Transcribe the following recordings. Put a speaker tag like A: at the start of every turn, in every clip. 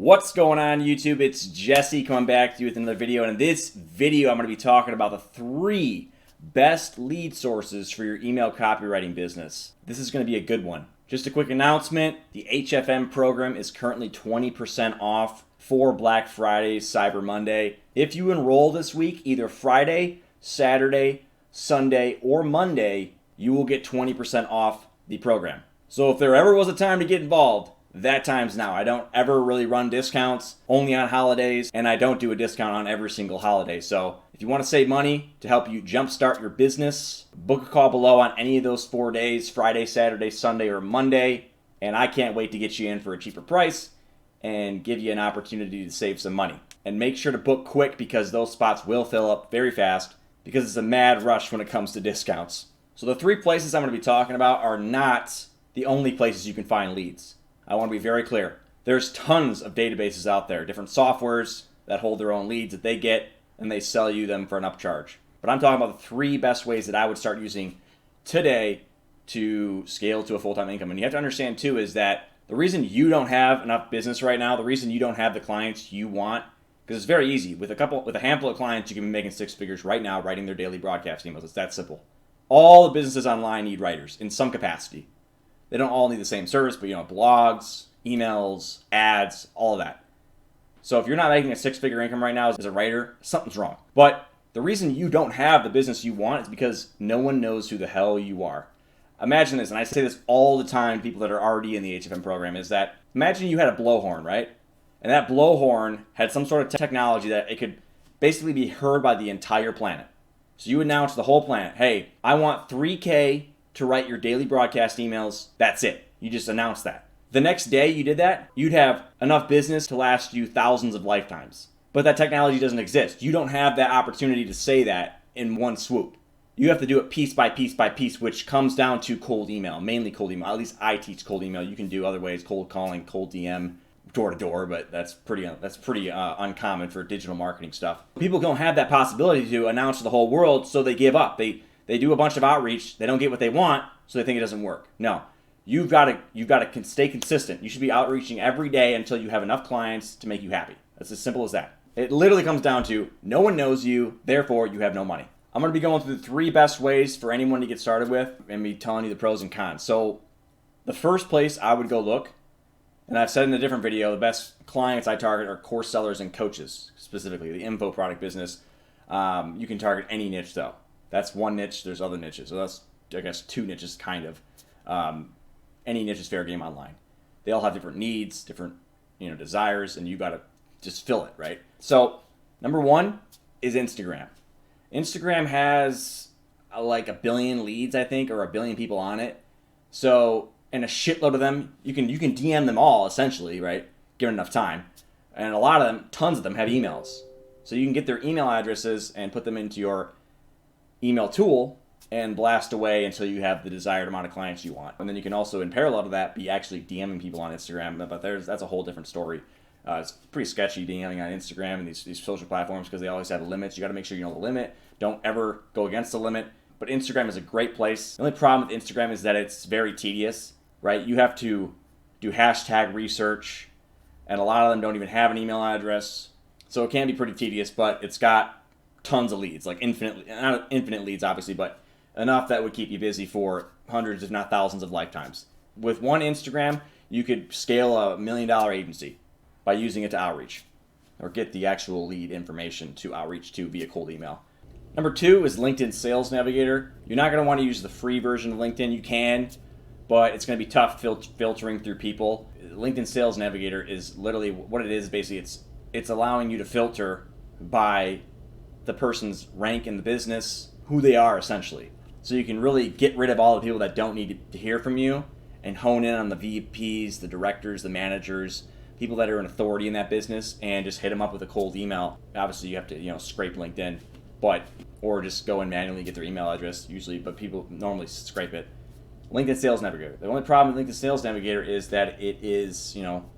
A: What's going on, YouTube? It's Jesse coming back to you with another video. And in this video, I'm going to be talking about the 3 best lead sources for your email copywriting business. This is going to be a good one. Just a quick announcement, the HFM program is currently 20% off for Black Friday, Cyber Monday. If you enroll this week, either Friday, Saturday, Sunday, or Monday, you will get 20% off the program. So if there ever was a time to get involved, that time's now. I don't ever really run discounts, only on holidays, and I don't do a discount on every single holiday. So if you want to save money to help you jumpstart your business, book a call below on any of those 4 days, Friday, Saturday, Sunday, or Monday, and I can't wait to get you in for a cheaper price and give you an opportunity to save some money. And make sure to book quick because those spots will fill up very fast because it's a mad rush when it comes to discounts. So the 3 places I'm going to be talking about are not the only places you can find leads. I want to be very clear. There's tons of databases out there, different softwares that hold their own leads that they get and they sell you them for an upcharge. But I'm talking about the 3 best ways that I would start using today to scale to a full-time income. And you have to understand too is that the reason you don't have enough business right now, the reason you don't have the clients you want, because it's very easy. With a handful of clients, you can be making 6 figures right now writing their daily broadcast emails. It's that simple. All the businesses online need writers in some capacity. They don't all need the same service, but blogs, emails, ads, all of that. So if you're not making a 6-figure income right now as a writer, something's wrong. But the reason you don't have the business you want is because no one knows who the hell you are. Imagine this, and I say this all the time to people that are already in the HFM program, is that imagine you had a blowhorn, right? And that blowhorn had some sort of technology that it could basically be heard by the entire planet. So you announce to the whole planet, hey, I want 3K to write your daily broadcast emails. That's it. You just announce that. The next day you did that, you'd have enough business to last you thousands of lifetimes. But that technology doesn't exist. You don't have that opportunity to say that in one swoop. You have to do it piece by piece by piece, which comes down to cold email, mainly cold email. At least I teach cold email. You can do other ways, cold calling, cold DM, door to door, but that's pretty uncommon for digital marketing stuff. People don't have that possibility to announce to the whole world, so they give up. They do a bunch of outreach, they don't get what they want, so they think it doesn't work. No, you've got to stay consistent. You should be outreaching every day until you have enough clients to make you happy. That's as simple as that. It literally comes down to no one knows you, therefore you have no money. I'm going to be going through the 3 best ways for anyone to get started with and be telling you the pros and cons. So the first place I would go look, and I've said in a different video, the best clients I target are course sellers and coaches, specifically the info product business. You can target any niche though. That's one niche. There's other niches. So that's, I guess, 2 niches kind of. Any niche is fair game online. They all have different needs, different desires, and you got to just fill it, right? So number 1 is Instagram. Instagram has like 1 billion leads, I think, or 1 billion people on it. So, and a shitload of them, you can DM them all essentially, right? Given enough time. And a lot of them, tons of them have emails. So you can get their email addresses and put them into your email tool and blast away until you have the desired amount of clients you want. And then you can also, in parallel to that, be actually DMing people on Instagram. But that's a whole different story. It's pretty sketchy DMing on Instagram and these social platforms because they always have limits. You got to make sure you know the limit. Don't ever go against the limit. But Instagram is a great place. The only problem with Instagram is that it's very tedious, right? You have to do hashtag research, and a lot of them don't even have an email address. So it can be pretty tedious, but it's got tons of leads, like not infinite leads obviously, but enough that would keep you busy for hundreds if not thousands of lifetimes. With one Instagram, you could scale a $1 million agency by using it to outreach or get the actual lead information to outreach to via cold email. Number 2 is LinkedIn Sales Navigator. You're not going to want to use the free version of LinkedIn. You can, but it's going to be tough filtering through people. LinkedIn Sales Navigator is literally what it is. Basically, it's allowing you to filter by the person's rank in the business, who they are essentially. So you can really get rid of all the people that don't need to hear from you and hone in on the VPs, the directors, the managers, people that are an authority in that business, and just hit them up with a cold email. Obviously you have to scrape LinkedIn, or just go and manually get their email address usually, but people normally scrape it. LinkedIn Sales Navigator. The only problem with LinkedIn Sales Navigator is that it is $80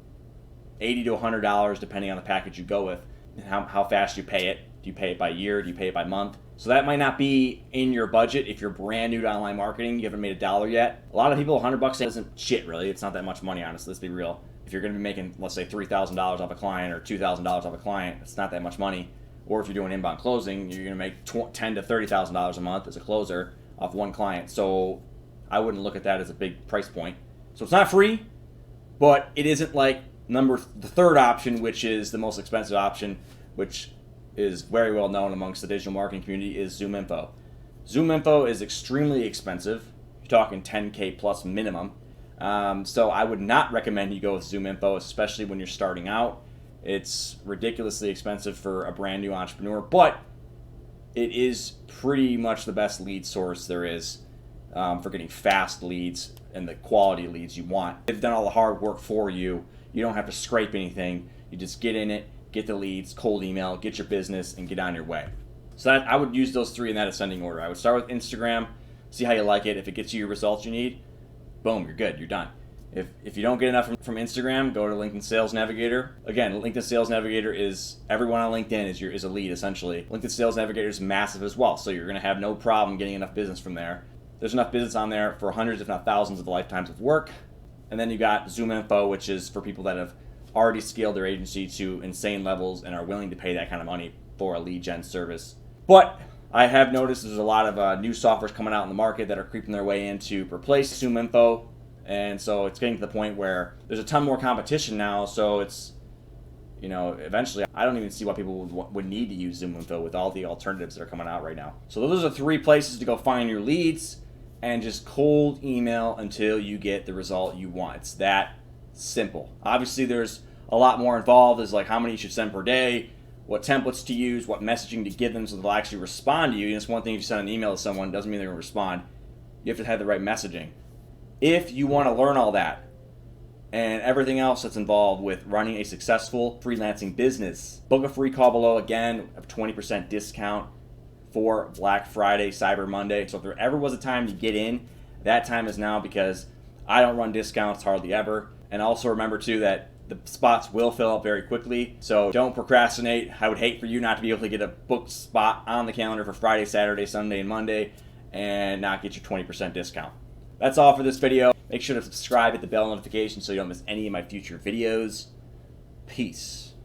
A: to $100 depending on the package you go with and how fast you pay it. Do you pay it by year? Do you pay it by month? So that might not be in your budget if you're brand new to online marketing. You haven't made $1 yet. A lot of people, $100 isn't shit really. It's not that much money, honestly. Let's be real. if you're going to be making, let's say, $3,000 off a client or $2,000 off a client, it's not that much money. Or if you're doing inbound closing, you're going to make $10,000 to $30,000 a month as a closer off one client. So I wouldn't look at that as a big price point. So it's not free, but it isn't like the third option, which is the most expensive option, which is very well known amongst the digital marketing community, is ZoomInfo. ZoomInfo is extremely expensive. You're talking $10K plus minimum. So I would not recommend you go with ZoomInfo, especially when you're starting out. It's ridiculously expensive for a brand new entrepreneur, but it is pretty much the best lead source there is for getting fast leads and the quality leads you want. They've done all the hard work for you. You don't have to scrape anything. You just get in it, get the leads, cold email, get your business, and get on your way. So I would use those three in that ascending order. I would start with Instagram, see how you like it. If it gets you your results you need, boom, you're good, you're done. If you don't get enough from Instagram, go to LinkedIn Sales Navigator. Again, LinkedIn Sales Navigator is, everyone on LinkedIn is a lead, essentially. LinkedIn Sales Navigator is massive as well, so you're going to have no problem getting enough business from there. There's enough business on there for hundreds, if not thousands, of lifetimes of work. And then you got ZoomInfo, which is for people that have already scaled their agency to insane levels and are willing to pay that kind of money for a lead gen service. But I have noticed there's a lot of new softwares coming out in the market that are creeping their way in to replace ZoomInfo. And so it's getting to the point where there's a ton more competition now. So it's, eventually I don't even see why people would need to use ZoomInfo with all the alternatives that are coming out right now. So those are 3 places to go find your leads and just cold email until you get the result you want. It's that simple. Obviously there's a lot more involved. Is like how many you should send per day, what templates to use, what messaging to give them so they'll actually respond to you. It's one thing if you send an email to someone, doesn't mean they're going to respond. You have to have the right messaging. If you want to learn all that and everything else that's involved with running a successful freelancing business, book a free call below. Again, a 20% discount for Black Friday, Cyber Monday. So if there ever was a time to get in, that time is now, because I don't run discounts hardly ever. And also remember too that the spots will fill up very quickly, so don't procrastinate. I would hate for you not to be able to get a booked spot on the calendar for Friday, Saturday, Sunday, and Monday and not get your 20% discount. That's all for this video. Make sure to subscribe, hit the bell notification so you don't miss any of my future videos. Peace.